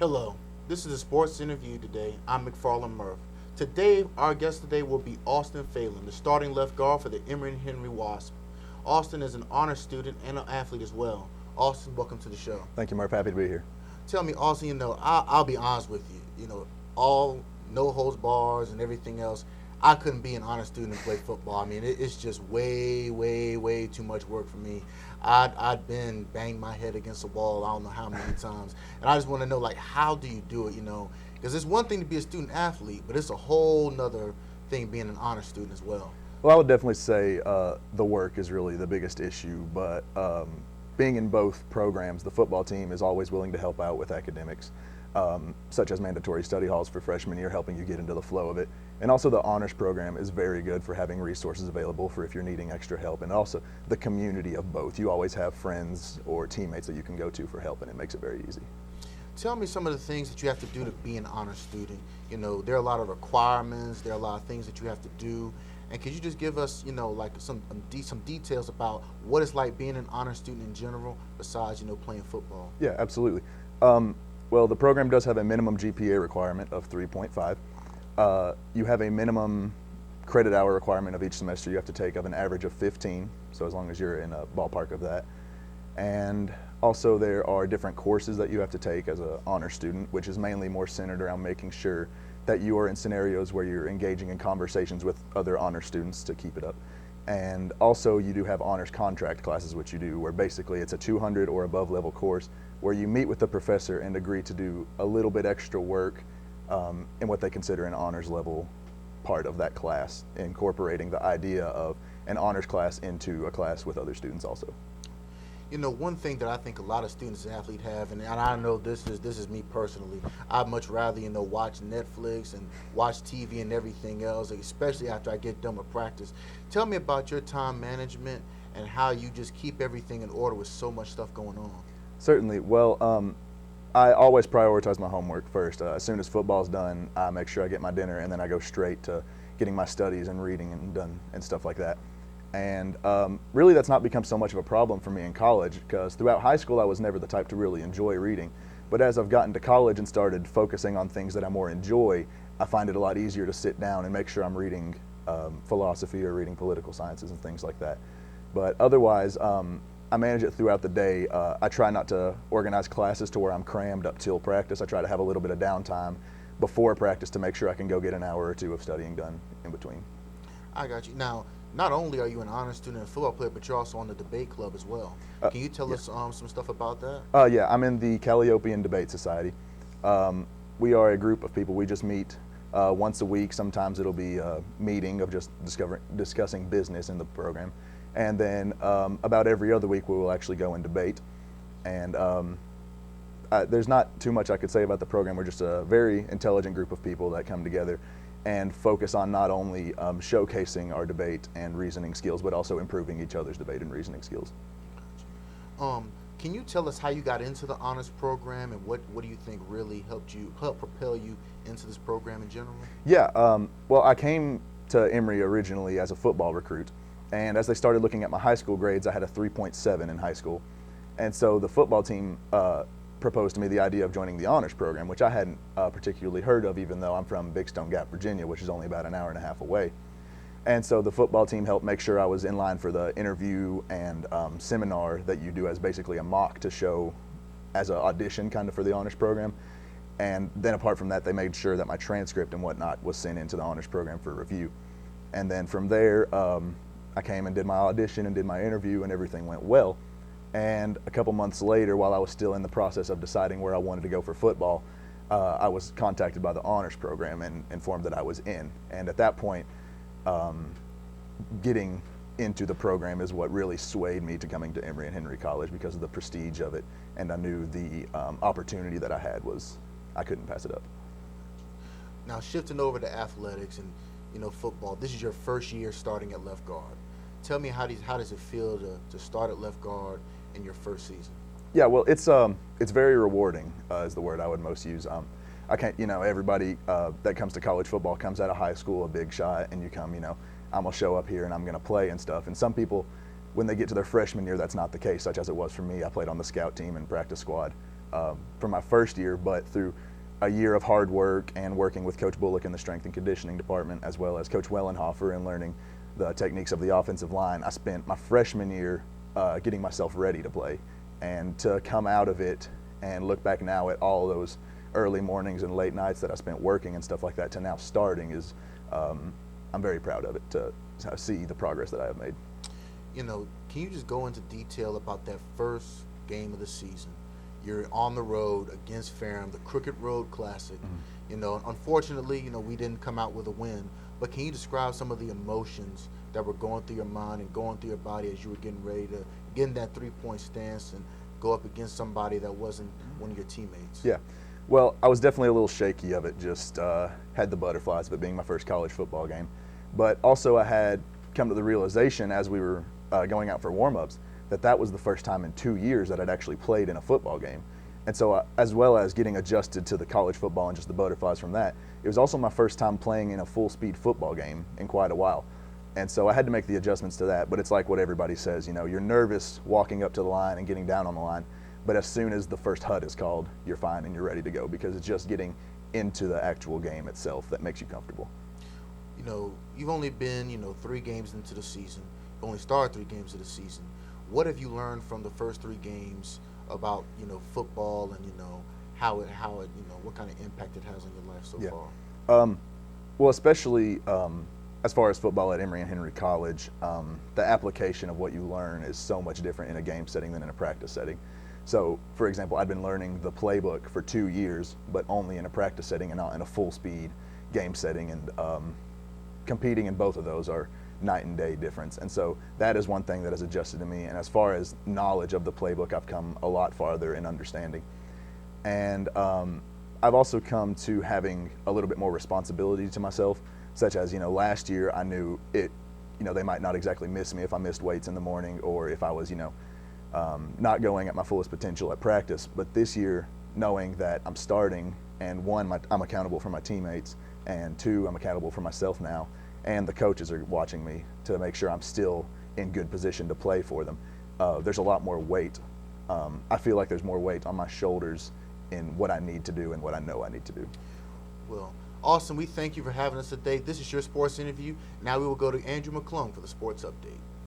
Hello, this is a sports interview today. I'm McFarland Murph. Today, our guest today will be Austin Phelan, the starting left guard for the Emory and Henry Wasp. Austin is an honor student and an athlete as well. Austin, welcome to the show. Thank you, Murph. Happy to be here. Tell me, Austin, I'll be honest with you. All no holds bars and everything else. I couldn't be an honor student and play football. I mean, it's just way, way, way too much work for me. I'd been banged my head against the wall I don't know how many times. And I just want to know, like, how do you do it, Because it's one thing to be a student athlete, but it's a whole nother thing being an honor student as well. Well, I would definitely say the work is really the biggest issue, but being in both programs, the football team is always willing to help out with academics, such as mandatory study halls for freshman year, helping you get into the flow of it. And also the honors program is very good for having resources available for if you're needing extra help. And also the community of both. You always have friends or teammates that you can go to for help, and it makes it very easy. Tell me some of the things that you have to do to be an honor student. There are a lot of requirements, there are a lot of things that you have to do. And could you just give us, like some details about what it's like being an honor student in general, besides, playing football? Yeah, absolutely. Well, the program does have a minimum GPA requirement of 3.5. You have a minimum credit hour requirement of each semester you have to take of an average of 15, so as long as you're in a ballpark of that. And also there are different courses that you have to take as an honor student, which is mainly more centered around making sure that you are in scenarios where you're engaging in conversations with other honor students to keep it up. And also you do have honors contract classes, which you do, where basically it's a 200 or above level course where you meet with the professor and agree to do a little bit extra work in what they consider an honors level part of that class, incorporating the idea of an honors class into a class with other students also. One thing that I think a lot of students and athletes have, and I know this is me personally, I'd much rather, watch Netflix and watch TV and everything else, especially after I get done with practice. Tell me about your time management and how you just keep everything in order with so much stuff going on. Certainly. Well, I always prioritize my homework first. As soon as football's done, I make sure I get my dinner, and then I go straight to getting my studies and reading and done and stuff like that. And really that's not become so much of a problem for me in college, because throughout high school I was never the type to really enjoy reading. But as I've gotten to college and started focusing on things that I more enjoy, I find it a lot easier to sit down and make sure I'm reading philosophy or reading political sciences and things like that. But otherwise, I manage it throughout the day. I try not to organize classes to where I'm crammed up till practice. I try to have a little bit of downtime before practice to make sure I can go get an hour or two of studying done in between. I got you. Now, not only are you an honor student and football player, but you're also on the debate club as well. Can you tell us some stuff about that? Yeah, I'm in the Calliopean Debate Society. We are a group of people. We just meet once a week. Sometimes it'll be a meeting of just discussing business in the program. And then about every other week we will actually go and debate. And there's not too much I could say about the program. We're just a very intelligent group of people that come together and focus on not only showcasing our debate and reasoning skills, but also improving each other's debate and reasoning skills. Can you tell us how you got into the honors program, and what do you think really helped propel you into this program in general? Yeah, well, I came to Emory originally as a football recruit, and as they started looking at my high school grades, I had a 3.7 in high school. And so the football team proposed to me the idea of joining the honors program, which I hadn't particularly heard of, even though I'm from Big Stone Gap, Virginia, which is only about an hour and a half away. And so the football team helped make sure I was in line for the interview and seminar that you do as basically a mock to show as an audition kind of for the honors program. And then apart from that, they made sure that my transcript and whatnot was sent into the honors program for review. And then from there, I came and did my audition and did my interview, and everything went well. And a couple months later, while I was still in the process of deciding where I wanted to go for football, I was contacted by the honors program and informed that I was in. And at that point, getting into the program is what really swayed me to coming to Emory and Henry College, because of the prestige of it. And I knew the opportunity that I had I couldn't pass it up. Now, shifting over to athletics and football, this is your first year starting at left guard. Tell me, how does it feel to start at left guard in your first season? Yeah, well, it's very rewarding, is the word I would most use. I can't, everybody that comes to college football comes out of high school a big shot, and you come, I'm gonna show up here and I'm gonna play and stuff. And some people, when they get to their freshman year, that's not the case, such as it was for me. I played on the scout team and practice squad for my first year, but through a year of hard work and working with Coach Bullock in the strength and conditioning department, as well as Coach Wellenhofer, and learning the techniques of the offensive line, I spent my freshman year getting myself ready to play. And to come out of it and look back now at all those early mornings and late nights that I spent working and stuff like that to now starting is, I'm very proud of it to see the progress that I have made. You know, can you just go into detail about that first game of the season? You're on the road against Ferrum, the Crooked Road Classic. You know, unfortunately, you know, we didn't come out with a win, but can you describe some of the emotions that were going through your mind and going through your body as you were getting ready to get in that three-point stance and go up against somebody that wasn't one of your teammates? Yeah. Well, I was definitely a little shaky of it, just had the butterflies of it being my first college football game. But also I had come to the realization as we were going out for warm-ups that was the first time in 2 years that I'd actually played in a football game. And so as well as getting adjusted to the college football and just the butterflies from that, it was also my first time playing in a full-speed football game in quite a while. And so I had to make the adjustments to that, but it's like what everybody says, you know, you're nervous walking up to the line and getting down on the line, but as soon as the first hut is called, you're fine and you're ready to go, because it's just getting into the actual game itself that makes you comfortable. You know, you've only been, 3 games into the season. You only started 3 games of the season. What have you learned from the first 3 games about, football and, how it, what kind of impact it has on your life so far? Well, especially as far as football at Emory and Henry College, the application of what you learn is so much different in a game setting than in a practice setting. So, for example, I'd been learning the playbook for 2 years, but only in a practice setting and not in a full-speed game setting, and competing in both of those are night and day difference. And so that is one thing that has adjusted to me. And as far as knowledge of the playbook, I've come a lot farther in understanding. And I've also come to having a little bit more responsibility to myself, such as, last year I knew it, they might not exactly miss me if I missed weights in the morning or if I was, not going at my fullest potential at practice. But this year, knowing that I'm starting, and 1, I'm accountable for my teammates, and 2, I'm accountable for myself now, and the coaches are watching me to make sure I'm still in good position to play for them. There's a lot more weight. I feel like there's more weight on my shoulders in what I need to do and what I know I need to do. Well, Austin, we thank you for having us today. This is your sports interview. Now we will go to Andrew McClung for the sports update.